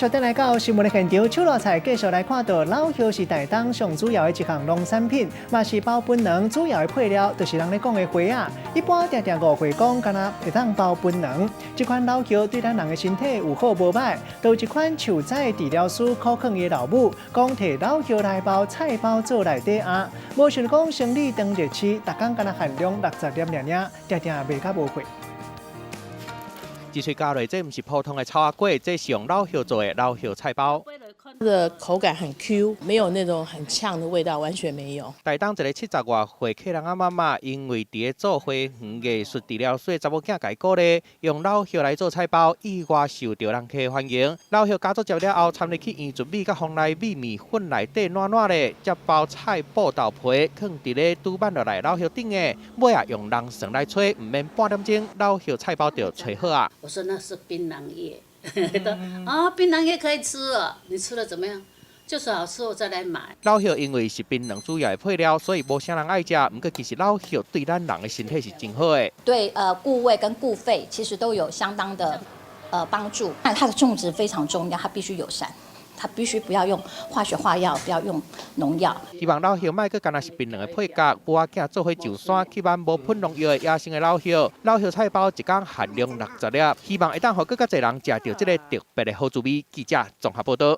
续回来到新闻的现场，手路菜继续来看到老叶是台东上主要的一项农产品，嘛是包本能主要的配料，就是人咧讲的花啊。一般常常误会讲，敢若会当包本能。这款老叶对咱人的身体有好无歹，都一款树仔治疗师苦劝的老母，讲摕老叶来包菜包做内底啊。无想讲生理长热期，逐工敢若含量60粒尔，常常卖甲无货。 一岁加落，这不是普通的草仔粿，这是用老叶做的老叶菜包。它的口感很 Q， 没有那种很呛的味道，完全没有。台东一个70外岁客人妈妈，因为伫咧做花园艺术治疗师的查某囝家鼓励，用老叶来做菜包，意外受到人客欢迎。老叶加做接了后，掺入去盐、糯米甲蜂内米面粉内底软软的，接包菜布豆皮，放伫咧拄拌落来老叶顶的，尾啊用人绳来吹，唔免半点钟，老叶菜包就吹好啊。我说那是槟榔叶。啊，槟榔叶可以吃了，你吃了怎么样？就是好吃，我再来买。老叶因为是槟榔主要的配料，所以无啥人爱食。不过其实老叶对咱人的身体是真好的。对固胃跟固肺其实都有相当的帮助。但它的种植非常重要，它必须友善。 它必须不要用化学化药，不要用农药。希望老叶卖个干那是槟榔的配角，母仔囝做伙上山去买无喷农药的野生的老叶。老叶菜包一工含量60粒，希望会当互更加侪人食到这个特别的好滋味。记者综合报道。